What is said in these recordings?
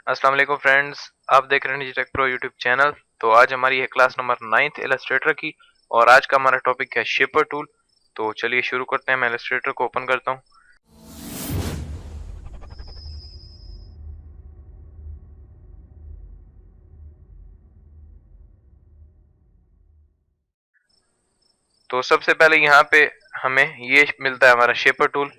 अस्सलाम वालेकुम फ्रेंड्स, आप देख रहे हैं डिजिटेक प्रो यूट्यूब चैनल। तो आज हमारी है क्लास नंबर 9th इलस्ट्रेटर की और आज का हमारा टॉपिक है शेपर टूल। तो चलिए शुरू करते हैं। मैं इलस्ट्रेटर को ओपन करता हूँ। तो सबसे पहले यहाँ पे हमें ये मिलता है हमारा शेपर टूल।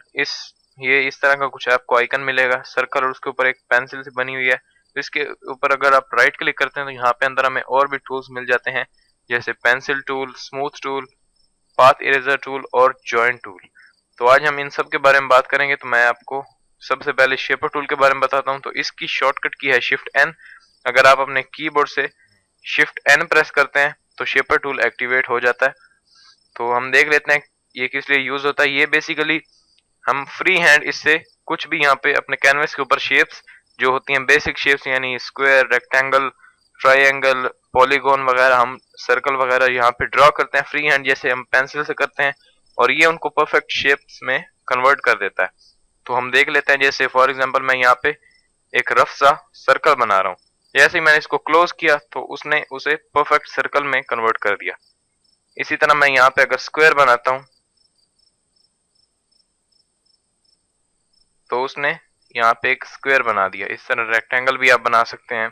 ये इस तरह का कुछ आपको आइकन मिलेगा सर्कल और उसके ऊपर एक पेंसिल से बनी हुई है। तो इसके ऊपर अगर आप राइट क्लिक करते हैं तो यहाँ पे अंदर हमें और भी टूल्स मिल जाते हैं, जैसे pencil tool, smooth tool, path eraser tool और जॉइंट टूल। तो आज हम इन सब के बारे में बात करेंगे। तो मैं आपको सबसे पहले शेपर टूल के बारे में बताता हूँ। तो इसकी शॉर्टकट की है शिफ्ट एन। अगर आप अपने कीबोर्ड से शिफ्ट एन प्रेस करते हैं तो शेपर टूल एक्टिवेट हो जाता है। तो हम देख लेते हैं ये किस लिए यूज होता है। ये बेसिकली हम फ्री हैंड इससे कुछ भी यहाँ पे अपने कैनवस के ऊपर शेप्स जो होती हैं, बेसिक शेप्स यानी स्क्वायर, रेक्टेंगल, ट्रायंगल, पॉलीगॉन वगैरह, हम सर्कल वगैरह यहाँ पे ड्रॉ करते हैं फ्री हैंड, जैसे हम पेंसिल से करते हैं, और ये उनको परफेक्ट शेप्स में कन्वर्ट कर देता है। तो हम देख लेते हैं, जैसे फॉर एग्जांपल मैं यहाँ पे एक रफ सा सर्कल बना रहा हूँ। जैसे ही मैंने इसको क्लोज किया तो उसने उसे परफेक्ट सर्कल में कन्वर्ट कर दिया। इसी तरह मैं यहाँ पे अगर स्क्वायर बनाता हूँ तो उसने यहाँ पे एक स्क्वायर बना दिया। इस तरह रेक्टेंगल भी आप बना सकते हैं।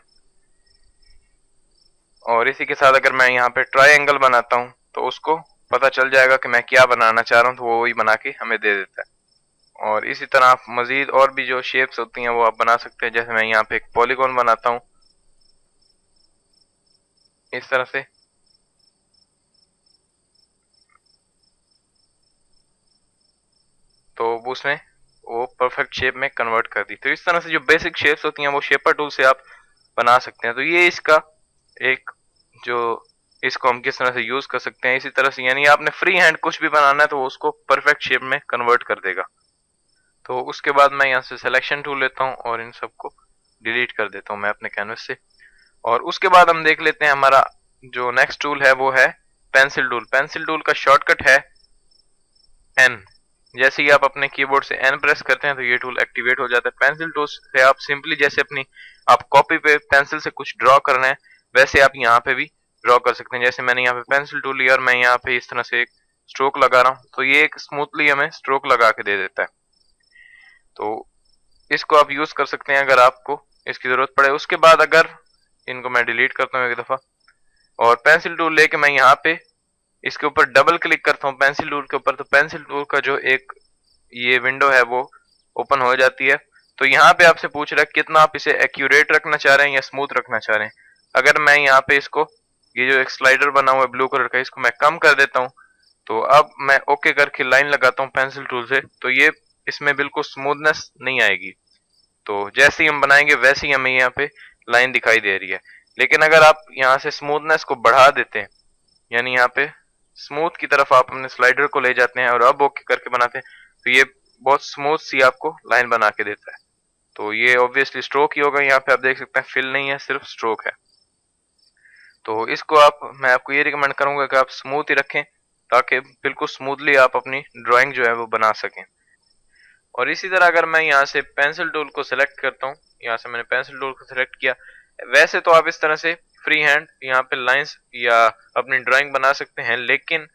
और इसी के साथ अगर मैं यहाँ पे ट्रायंगल बनाता हूँ तो उसको पता चल जाएगा कि मैं क्या बनाना चाह रहा हूँ, तो वो वही बना के हमें दे देता है। और इसी तरह आप मजीद और भी जो शेप्स होती हैं वो आप बना सकते हैं। जैसे मैं यहाँ पे एक पॉलीगॉन बनाता हूँ इस तरह से, तो उसने वो परफेक्ट शेप में कन्वर्ट कर दी। तो इस तरह से जो बेसिक शेप्स होती हैं वो शेपर टूल से आप बना सकते हैं। तो ये इसका एक जो इसको हम किस तरह से यूज कर सकते हैं। इसी तरह से यानी आपने फ्री हैंड कुछ भी बनाना है तो वो उसको परफेक्ट शेप में कन्वर्ट कर देगा। तो उसके बाद मैं यहाँ से सिलेक्शन टूल लेता हूँ और इन सबको डिलीट कर देता हूँ मैं अपने कैनवस से। और उसके बाद हम देख लेते हैं हमारा जो नेक्स्ट टूल है वो है पेंसिल टूल। पेंसिल टूल का शॉर्टकट है एन। जैसे ही आप अपने कीबोर्ड से एन प्रेस करते हैं तो ये टूल एक्टिवेट हो जाता है। पेंसिल टूल से आप सिंपली जैसे अपनी आप कॉपी पे पेंसिल से कुछ ड्रॉ करना है वैसे आप यहाँ पे भी ड्रॉ कर सकते हैं। जैसे मैंने यहाँ पे पेंसिल टूल लिया और मैं यहाँ पे इस तरह से एक स्ट्रोक लगा रहा हूँ तो ये एक स्मूथली हमें स्ट्रोक लगा के दे देता है। तो इसको आप यूज कर सकते हैं अगर आपको इसकी जरूरत पड़े। उसके बाद अगर इनको मैं डिलीट करता हूँ एक दफा और पेंसिल टूल लेके मैं यहाँ पे इसके ऊपर डबल क्लिक करता हूँ पेंसिल टूल के ऊपर, तो पेंसिल टूल का जो एक ये विंडो है वो ओपन हो जाती है। तो यहाँ पे आपसे पूछ रहा है कितना आप इसे एक्यूरेट रखना चाह रहे हैं या स्मूथ रखना चाह रहे हैं। अगर मैं यहाँ पे इसको ये जो एक स्लाइडर बना हुआ है ब्लू कलर का, इसको मैं कम कर देता हूँ तो अब मैं ओके करके लाइन लगाता हूँ पेंसिल टूल से, तो ये इसमें बिल्कुल स्मूथनेस नहीं आएगी। तो जैसे ही हम बनाएंगे वैसे ही हमें यहाँ पे लाइन दिखाई दे रही है। लेकिन अगर आप यहाँ से स्मूथनेस को बढ़ा देते हैं, यानी यहाँ पे स्मूथ की तरफ आप अपने स्लाइडर को ले जाते हैं और अब ओके करके बनाते हैं, तो ये बहुत स्मूथ सी आपको लाइन बना के देता है। तो ये ऑब्वियसली स्ट्रोक ही होगा। यहाँ पे आप देख सकते हैं फिल नहीं है, सिर्फ स्ट्रोक है। तो इसको मैं आपको ये रिकमेंड करूंगा कि आप स्मूथ ही रखें ताकि बिल्कुल स्मूथली आप अपनी ड्राइंग जो है वो बना सकें। और इसी तरह अगर मैं यहाँ से पेंसिल टूल को सिलेक्ट करता हूँ, यहाँ से मैंने पेंसिल टूल को सिलेक्ट किया, वैसे तो आप इस तरह से फ्री हैंड यहाँ पे लाइंस या अपनी ड्राइंग बना सकते हैं, लेकिन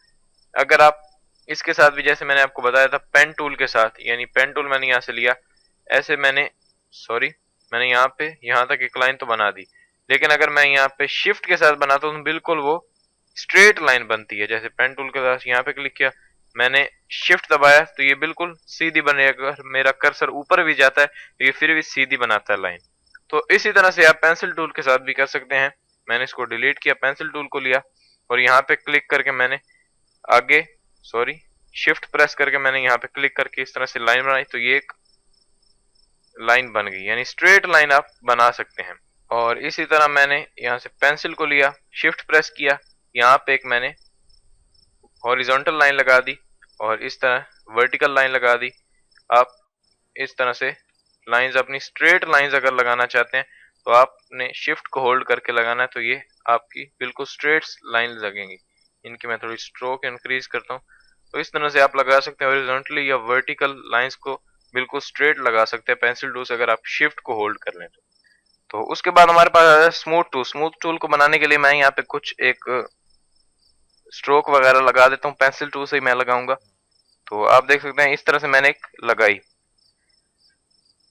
अगर आप इसके साथ भी जैसे मैंने आपको बताया था पेन टूल के साथ, यानी पेन टूल मैंने यहाँ से लिया, ऐसे मैंने यहाँ पे यहाँ तक एक लाइन तो बना दी, लेकिन अगर मैं यहाँ पे शिफ्ट के साथ बनाता हूँ तो बिल्कुल वो स्ट्रेट लाइन बनती है। जैसे पेन टूल के साथ यहाँ पे क्लिक किया, मैंने शिफ्ट दबाया तो ये बिल्कुल सीधी बनेगा। अगर मेरा कर्सर ऊपर भी जाता है तो ये फिर भी सीधी बनाता है लाइन। तो इसी तरह से आप पेंसिल टूल के साथ भी कर सकते हैं। मैंने इसको डिलीट किया, पेंसिल टूल को लिया और यहाँ पे क्लिक करके मैंने आगे शिफ्ट प्रेस करके मैंने यहाँ पे क्लिक करके इस तरह से लाइन बनाई, तो ये एक लाइन बन गई, यानी स्ट्रेट लाइन आप बना सकते हैं। और इसी तरह मैंने यहाँ से पेंसिल को लिया, शिफ्ट प्रेस किया, यहाँ पे एक मैंने हॉरिजॉन्टल लाइन लगा दी और इस तरह वर्टिकल लाइन लगा दी। आप इस तरह से लाइंस अपनी स्ट्रेट लाइंस अगर लगाना चाहते हैं तो आपने शिफ्ट को होल्ड करके लगाना है, तो ये आपकी बिल्कुल स्ट्रेट लाइन लगेंगी। इनकी मैं थोड़ी स्ट्रोक इंक्रीज करता हूँ। तो इस तरह से आप लगा सकते हैं हॉरिजॉन्टली या वर्टिकल लाइंस को बिल्कुल स्ट्रेट लगा सकते हैं पेंसिल टूल से, अगर आप शिफ्ट को होल्ड कर लें तो। तो उसके बाद हमारे पास आ जाए स्मूथ टूल। स्मूथ टूल को बनाने के लिए मैं यहाँ पे कुछ एक स्ट्रोक वगैरह लगा देता हूँ, पेंसिल टूल से ही मैं लगाऊंगा। तो आप देख सकते हैं इस तरह से मैंने एक लगाई।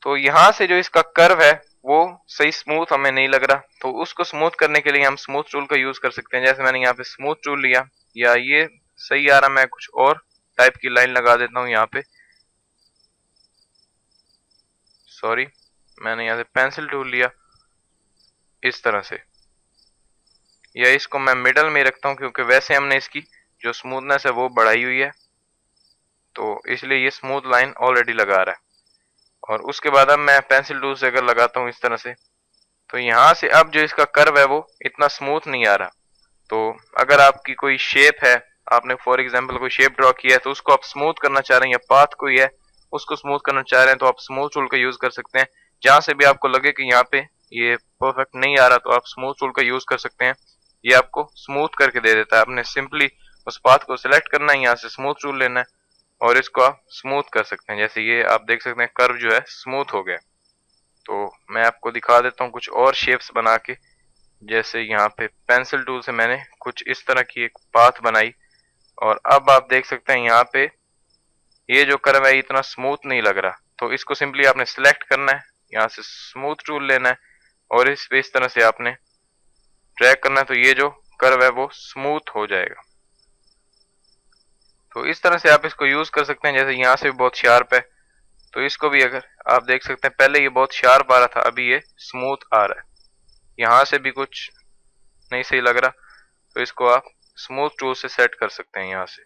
तो यहाँ से जो इसका कर्व है वो सही स्मूथ हमें नहीं लग रहा, तो उसको स्मूथ करने के लिए हम स्मूथ टूल का यूज कर सकते हैं। जैसे मैंने यहाँ पे स्मूथ टूल लिया, या ये सही आ रहा, मैं कुछ और टाइप की लाइन लगा देता हूँ यहाँ पे। सॉरी, मैंने यहाँ से पेंसिल टूल लिया इस तरह से, या इसको मैं मिडल में रखता हूँ क्योंकि वैसे हमने इसकी जो स्मूथनेस है वो बढ़ाई हुई है, तो इसलिए ये स्मूथ लाइन ऑलरेडी लगा रहा है। और उसके बाद अब मैं पेंसिल टूल से अगर लगाता हूँ इस तरह से, तो यहाँ से अब जो इसका कर्व है वो इतना स्मूथ नहीं आ रहा। तो अगर आपकी कोई शेप है, आपने फॉर एग्जांपल कोई शेप ड्रॉ किया है, तो उसको आप स्मूथ करना चाह रहे हैं, या पाथ कोई है उसको स्मूथ करना चाह रहे हैं, तो आप स्मूथ टूल का यूज कर सकते हैं। जहां से भी आपको लगे कि यहाँ पे ये परफेक्ट नहीं आ रहा, तो आप स्मूथ टूल का यूज कर सकते हैं। ये आपको स्मूथ करके दे देता है। आपने सिंपली उस पाथ को सिलेक्ट करना है, यहाँ से स्मूथ टूल लेना है और इसको आप स्मूथ कर सकते हैं। जैसे ये आप देख सकते हैं कर्व जो है स्मूथ हो गया। तो मैं आपको दिखा देता हूँ कुछ और शेप्स बना के। जैसे यहाँ पे पेंसिल टूल से मैंने कुछ इस तरह की एक पाथ बनाई, और अब आप देख सकते हैं यहाँ पे ये जो कर्व है इतना स्मूथ नहीं लग रहा। तो इसको सिंपली आपने सिलेक्ट करना है, यहाँ से स्मूथ टूल लेना है और इस पे इस तरह से आपने ड्रैग करना है, तो ये जो कर्व है वो स्मूथ हो जाएगा। तो इस तरह से आप इसको यूज कर सकते हैं। जैसे यहाँ से भी बहुत शार्प है, तो इसको भी अगर आप देख सकते हैं पहले ये बहुत शार्प आ रहा था, अभी ये स्मूथ आ रहा है। यहाँ से भी कुछ नहीं सही लग रहा, तो इसको आप स्मूथ टूल से सेट कर सकते हैं यहाँ से।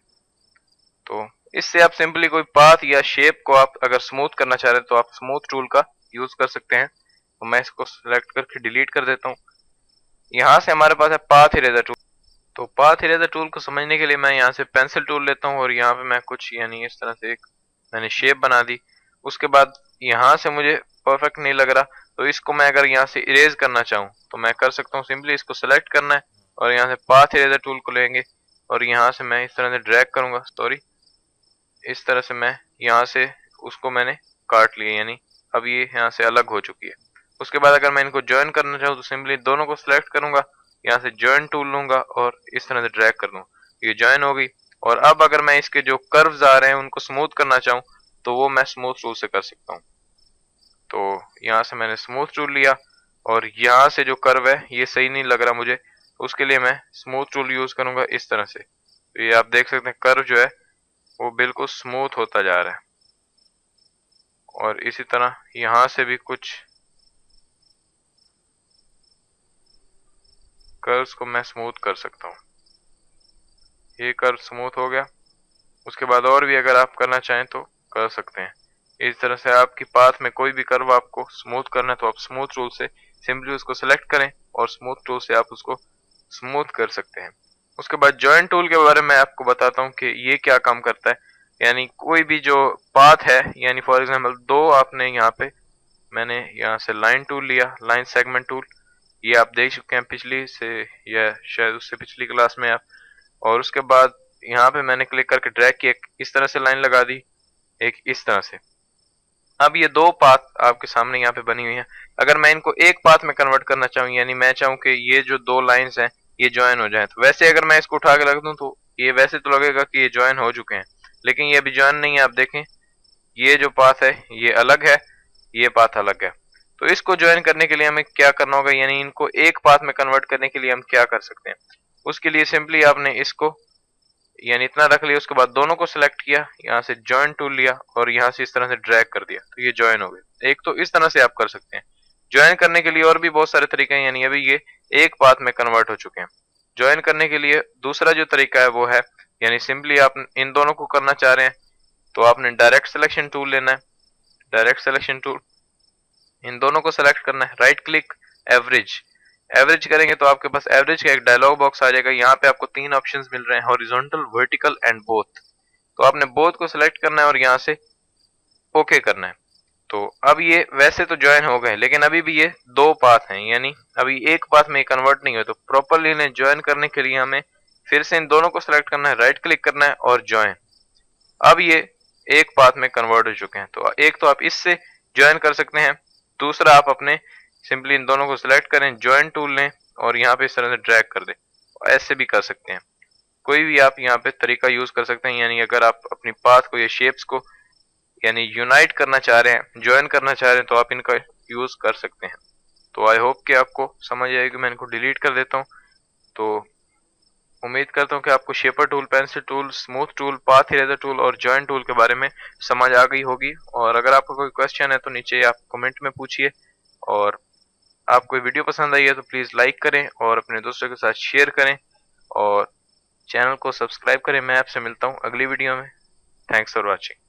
तो इससे आप सिंपली कोई पाथ या शेप को आप अगर स्मूथ करना चाह रहे हैं तो आप स्मूथ टूल का यूज कर सकते हैं। तो मैं इसको सिलेक्ट करके डिलीट कर देता हूँ। यहाँ से हमारे पास है पाथ इरेजर टूल। तो पाथ इरेजर टूल को समझने के लिए मैं यहाँ से पेंसिल टूल लेता हूँ और यहाँ पे मैं कुछ यानी इस तरह से एक मैंने शेप बना दी। उसके बाद यहाँ से मुझे परफेक्ट नहीं लग रहा, तो इसको मैं अगर यहाँ से इरेज करना चाहूँ तो मैं कर सकता हूँ। सिंपली इसको सेलेक्ट करना है और यहाँ से पाथ इरेजर टूल को लेंगे और यहाँ से मैं इस तरह से ड्रैग करूंगा। सॉरी, इस तरह से मैं यहाँ से उसको मैंने काट लिया, यानी अब ये यहाँ से अलग हो चुकी है। उसके बाद अगर मैं इनको ज्वाइन करना चाहूँ तो सिंपली दोनों को सिलेक्ट करूंगा, यहाँ से ज्वाइन टूल लूंगा और इस तरह से ड्रैग कर दूंगा, ये ज्वाइन हो गई। और अब अगर मैं इसके जो कर्व्स आ रहे हैं उनको स्मूथ करना चाहूँ तो वो मैं स्मूथ टूल से कर सकता हूँ। तो यहाँ से मैंने स्मूथ टूल लिया और यहाँ से जो कर्व है ये सही नहीं लग रहा मुझे, उसके लिए मैं स्मूथ टूल यूज करूंगा इस तरह से। तो ये आप देख सकते हैं कर्व जो है वो बिल्कुल स्मूथ होता जा रहा है। और इसी तरह यहाँ से भी कुछ कर्व्स को मैं स्मूथ कर सकता हूँ। ये कर्व स्मूथ हो गया। उसके बाद और भी अगर आप करना चाहें तो कर सकते हैं। इस तरह से आपकी पाथ में कोई भी कर्व आपको स्मूथ करना है तो आप स्मूथ टूल से सिंपली उसको सेलेक्ट करें और स्मूथ टूल से आप उसको स्मूथ कर सकते हैं। उसके बाद जॉइन टूल के बारे में आपको बताता हूँ कि ये क्या काम करता है। यानी कोई भी जो पाथ है, यानी फॉर एग्जांपल दो आपने यहाँ पे मैंने यहाँ से लाइन टूल लिया, लाइन सेगमेंट टूल, ये आप देख चुके हैं पिछली से या शायद उससे पिछली क्लास में आप। और उसके बाद यहाँ पे मैंने क्लिक करके ड्रैग किया, इस तरह से लाइन लगा दी, एक इस तरह से। अब ये दो पाथ आपके सामने यहाँ पे बनी हुई हैं। अगर मैं इनको एक पाथ में कन्वर्ट करना चाहूँ, यानी मैं चाहूँ कि ये जो दो लाइंस हैं ये ज्वाइन हो जाएं, तो वैसे अगर मैं इसको उठा के रख दूं तो ये वैसे तो लगेगा कि ये ज्वाइन हो चुके हैं, लेकिन ये अभी ज्वाइन नहीं है। आप देखें ये जो पाथ है ये अलग है, ये पाथ अलग है। तो इसको ज्वाइन करने के लिए हमें क्या करना होगा, यानी इनको एक पाथ में कन्वर्ट करने के लिए हम क्या कर सकते हैं। उसके लिए सिंपली आपने इसको यानी इतना रख लिया, उसके बाद दोनों को सिलेक्ट किया, यहाँ से ज्वाइन टूल लिया और यहाँ से इस तरह से ड्रैग कर दिया, तो ये ज्वाइन हो गए। एक तो इस तरह से आप कर सकते हैं। ज्वाइन करने के लिए और भी बहुत सारे तरीके हैं, यानी अभी ये एक पाथ में कन्वर्ट हो चुके हैं। ज्वाइन करने के लिए दूसरा जो तरीका है वो है, यानी सिंपली आप इन दोनों को करना चाह रहे हैं तो आपने डायरेक्ट सिलेक्शन टूल लेना है। डायरेक्ट सिलेक्शन टूल, इन दोनों को सिलेक्ट करना है, राइट क्लिक, एवरेज। एवरेज करेंगे तो आपके पास एवरेज का एक डायलॉग बॉक्स आ जाएगा। यहाँ पे आपको तीन ऑप्शंस मिल रहे हैं, हॉरिजॉन्टल, वर्टिकल एंड बोथ। तो आपने बोथ को सिलेक्ट करना है और यहाँ से ओके करना है। तो अब ये वैसे तो ज्वाइन हो गए, लेकिन अभी भी ये दो पाथ हैं, यानी अभी एक पाथ में कन्वर्ट नहीं हुए। तो प्रॉपरली इन्हें ज्वाइन करने के लिए हमें फिर से इन दोनों को सिलेक्ट करना है, राइट क्लिक करना है और ज्वाइन। अब ये एक पाथ में कन्वर्ट हो चुके हैं। तो एक तो आप इससे ज्वाइन कर सकते हैं, दूसरा आप अपने सिंपली इन दोनों को सिलेक्ट करें, जॉइन टूल लें और यहाँ पे इस तरह से ड्रैग कर दें। ऐसे भी कर सकते हैं, कोई भी आप यहाँ पे तरीका यूज कर सकते हैं। यानी अगर आप अपनी पाथ को या शेप्स को यानी यूनाइट करना चाह रहे हैं, ज्वाइन करना चाह रहे हैं, तो आप इनका यूज कर सकते हैं। तो आई होप कि आपको समझ आएगी। मैं इनको डिलीट कर देता हूँ। तो उम्मीद करता हूँ कि आपको shaper tool, pencil tool, smooth tool, path eraser tool और जॉइन टूल के बारे में समझ आ गई होगी। और अगर आपका कोई क्वेश्चन है तो नीचे आप कमेंट में पूछिए। और आपको वीडियो पसंद आई है तो प्लीज़ लाइक करें और अपने दोस्तों के साथ शेयर करें और चैनल को सब्सक्राइब करें। मैं आपसे मिलता हूँ अगली वीडियो में। Thanks for watching.